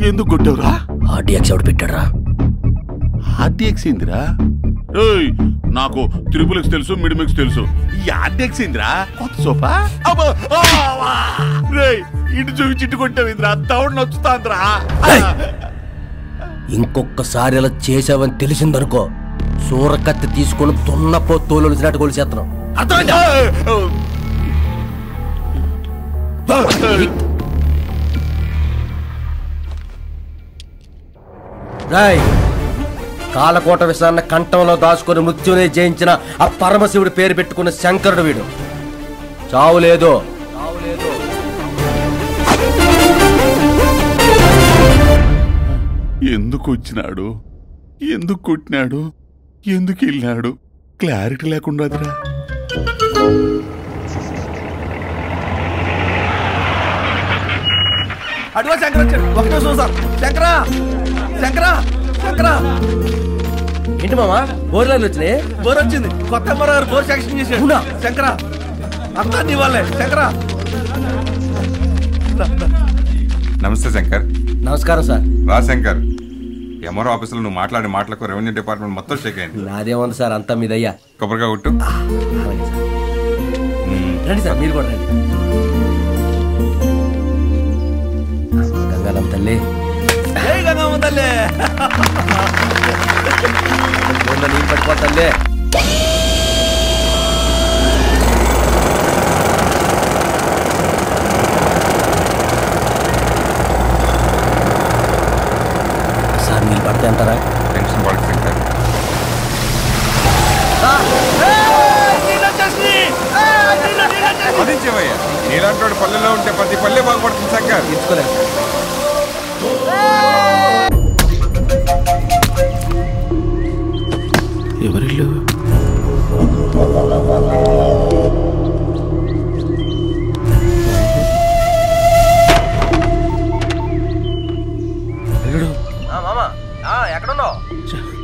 ఎందుకు కొట్టావురా? ఆర్డీఎక్స్ ఎవడు పెట్టాడురా? ఆర్డీఎక్స్ ఏందిరా? నాకు త్రిపుల్ తెలుసు, మిడిమిక్స్ తెలుసు. ఈ ఆర్డీఎక్స్ ఏందిరా? కొత్త సోఫా. ఇటు చూసి చిట్టు కొట్టావు తౌడు నచ్చుతాంద్రా. ఇంకొకసారి అలా చేసావని తెలిసిందనుకో, సూరకత్తి తీసుకుని దున్నపో తోలుసినట్టు కొలిసేస్తున్నాం. అర్థమైందా? రాయ్, కాలకోట విషయాన్ని కంఠంలో దాచుకుని మృత్యునే జయించిన ఆ పరమశివుడి పేరు పెట్టుకున్న శంకరుడు వీడు. చావు లేదు. ఎందుకు వచ్చినాడు, ఎందుకు కొట్టినాడు, ఎందుకు వెళ్ళినాడు క్లారిటీ లేకుండా అడుగు శంకర్ వచ్చాడు. ఒకటే చూసాం. శంకరా శంకరా శంకరా. ఏంటి మామా బోర్ లైన్ వచ్చినాయి? బోర్ వచ్చింది. కొత్త గారు బోర్ సెక్షన్ చేశాడు. శంకరా అంతా నీ వాళ్ళే. శంకరా. నమస్తే శంకర్. నమస్కారం సార్. రా శంకర్, ఎంఆర్ఓ ఆఫీసులో నువ్వు మాట్లాడే మాటలకు రెవెన్యూ డిపార్ట్మెంట్ మొత్తం షేక్ అయింది. నాదేముంది సార్, అంతా మీదయ్యా. కొబ్బరిగా కొట్టు. రండి సార్, మీరు కూడా రండి. గంగాలమ్మ తల్లి, గంగమ్మ తల్లి, నీళ్ళు పడిపోతల్లే. సార్ నీళ్ళు పడితే అంటారా? టెన్షన్ పడకు శంకర్. అదించేవయ్యా, నీలాంటి పల్లెలో ఉంటే ప్రతి పల్లె బాగుపడుతుంది శంకర్. తీసుకోలేదు ఎవరిల్లు?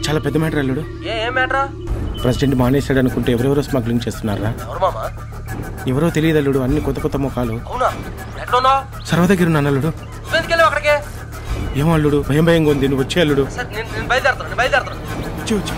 చాలా పెద్ద మ్యాటర్ అల్లుడు. ఏం మ్యాటరా? ప్రెసిడెంట్ మానేశాడు అనుకుంటే ఎవరెవరో స్మగ్లింగ్ చేస్తున్నారా? ఎవరో తెలియదు అల్లుడు. అన్ని కొత్త కొత్త ముఖాలు. సర్వ దగ్గర ఉన్నాను అల్లుడు. ఏమో అల్లుడు, భయం భయంగా ఉంది. నువ్వు వచ్చే అల్లుడు. వచ్చి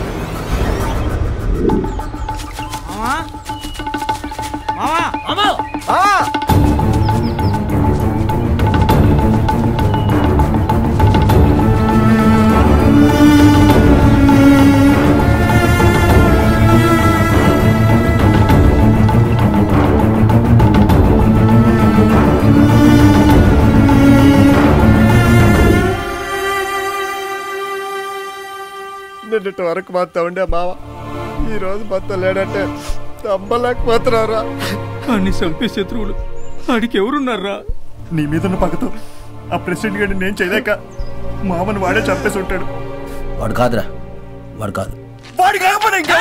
నిన్నటి వరకు మాత్రం ఉండే మావ, ఈ రోజు మొత్తం లేడంటే నమ్మలేకపోతున్నారా? అన్ని చంపే శత్రువులు ఆడికి ఎవరున్నారా? నీ మీద పక్కతో ఆ ప్రెసిడెంట్ గారిని నేను చేయలేక మామని వాడే చంపేసి ఉంటాడు. వాడు కాదురా, వాడు కాదు. వాడు కాకపోతే ఇంకా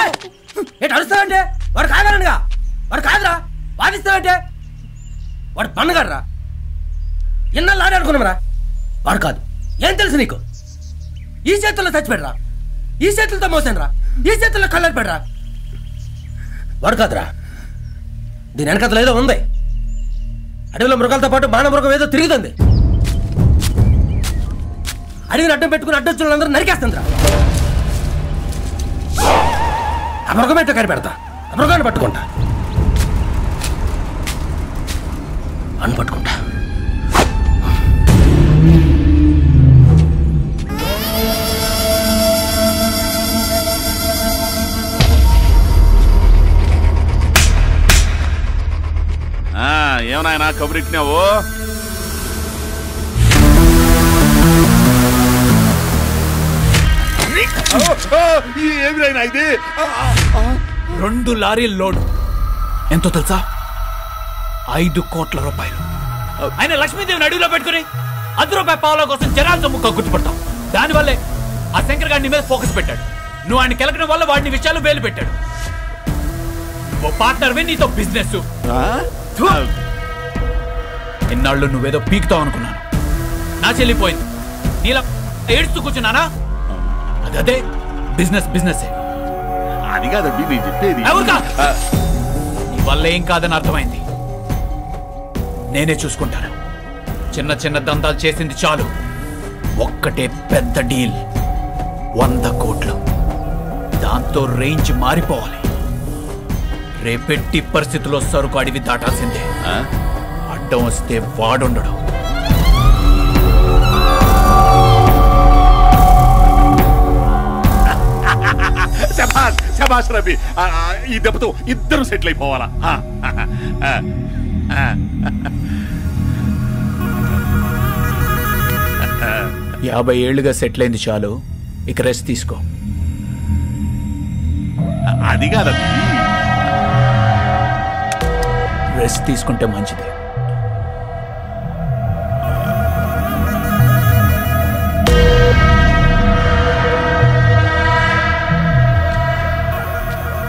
ఏంటి అడుస్తావంటే? వాడు కాదనగా, వాడు కాదురా. వాదిస్తావంటే వాడు పన్నగాడరా. ఎన్నాళ్ళు ఆడాడుకున్నామరా. వాడు కాదు. ఏం తెలుసు నీకు? ఈ చేతుల్లో చచ్చిపెడరా, ఈ చేతులతో మోసాను రా, ఈ చేతుల్లో కళ్ళని పెడరా. వాడు కాదురా. దీని వెనకతలు ఏదో ఉంది. అడవిలో మృగాలతో పాటు బాణ మృగం ఏదో తిరుగుతుంది. అడవిని అడ్డం పెట్టుకుని అడ్డొచ్చిన అందరూ నరికేస్తుందిరా. ఆ మృగం ఏంటో కనిపెడతా, ఆ మృగాన్ని పట్టుకుంటా, అని పట్టుకుంటా. ఏమనాయనా కబురెట్టినావు? ఏమిరైనా ఇది? 2 లారీల లోడ్. ఎంతో తెలుసా? 5 కోట్ల రూపాయలు. ఆయన లక్ష్మీదేవిని అడుగులో పెట్టుకుని ₹1 పావుల కోసం జనాలతో ముక్క గుర్తుపడతాం. దానివల్లే ఆ శంకర్ గారిని మీద ఫోకస్ పెట్టాడు. నువ్వు ఆయన కెలకడం వల్ల వాడిని విషయాలు వేలు పెట్టాడు. పార్ట్నర్ నీతో బిజినెస్. ఎన్నాళ్ళు నువ్వేదో పీకుతావు అనుకున్నాను. నా చెల్లిపోయింది. నీలా ఏడుస్తూ కూర్చున్నానా? అదే బిజినెస్. అది కాదండి నేను చెప్పేది. నీ వల్ల ఏం కాదని అర్థమైంది. నేనే చూసుకుంటాను. చిన్న చిన్న దందాలు చేసింది చాలు. ఒక్కటే పెద్ద డీల్, 100 కోట్లు. దాంతో రేంజ్ మారిపోవాలి. రేపెట్టి పరిస్థితుల్లో సరుకు అడివి దాటాల్సిందే. అడ్డం వస్తే వాడుండడు. శభాష్ రవి, ఈ దెబ్బతో ఇద్దరు సెటిల్ అయిపోవాలా? 50 ఏళ్లుగా సెటిల్ అయింది చాలు. ఇక రెస్ట్ తీసుకో. అది కాదండి, రెస్ట్ తీసుకుంటే మంచిది.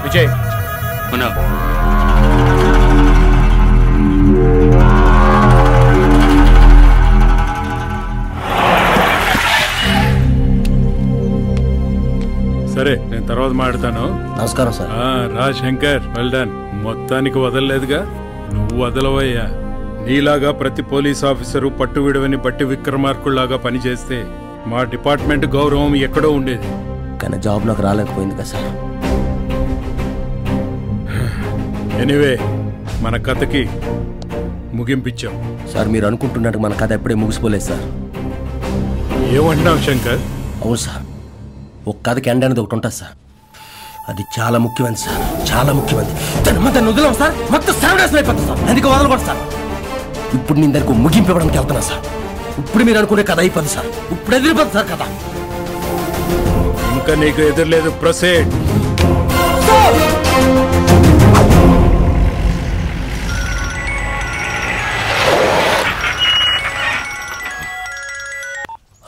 విజయ్ సరే, నేను తర్వాత మాట్లాడతాను. నమస్కారం సార్. రా శంకర్, వెల్ డన్. మొత్తానికి వదలలేదుగా. నువ్వు వదలవయ్యా. నీలాగా ప్రతి పోలీస్ ఆఫీసరు పట్టు విడవని బట్టి విక్రమార్కుల్లాగా పనిచేస్తే మా డిపార్ట్మెంట్ గౌరవం ఎక్కడో ఉండేది. కానీ జాబ్ నాకు రాలేకపోయింది కదా సార్. ఎనీవే, మన కథకి ముగింపిచ్చాం సార్. మీరు అనుకుంటున్నట్టు మన కథ ఎప్పుడే ముగిసిపోలేదు సార్. ఏమంటున్నావు శంకర్? అవును సార్, ఒక కథకి ఎండ్ అనేది ఒకటి ఉంటుంది సార్. అది చాలా ముఖ్యమైనది సార్, చాలా ముఖ్యమైనది. దాన్ని వదిలేం సార్, మొత్తం సర్వనాశనం అయిపోతుంది సార్. అందుకే వదలకూడదు సార్. ఇప్పుడు నేను దానికి ముగింపు ఇవ్వడానికి వెళ్తున్నా సార్. ఇప్పుడు మీరు అనుకునే కథ అయిపోతుంది సార్. ఇప్పుడు ఎదిరిపోతుంది సార్ కథ. ఇంకా నీకు ఎదురులేదు. ప్రొసీడ్.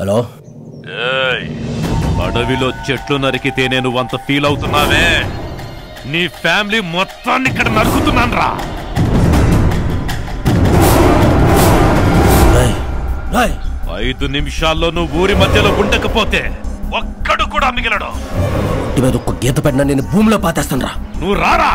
హలో, అడవిలో చెట్లు నరికితే నువ్వు అంత ఫీల్ అవుతున్నావే, నీ ఫ్యామిలీ మొత్తాన్ని ఇక్కడ నరుకుతున్నాను రా. 5 నిమిషాల్లో నువ్వు ఊరి మధ్యలో ఉండకపోతే ఒక్కడు కూడా మిగిలడు. ఒక్క గీత పెట్టినా నేను భూమిలో పాతేస్తాను రా. నువ్వు రారా.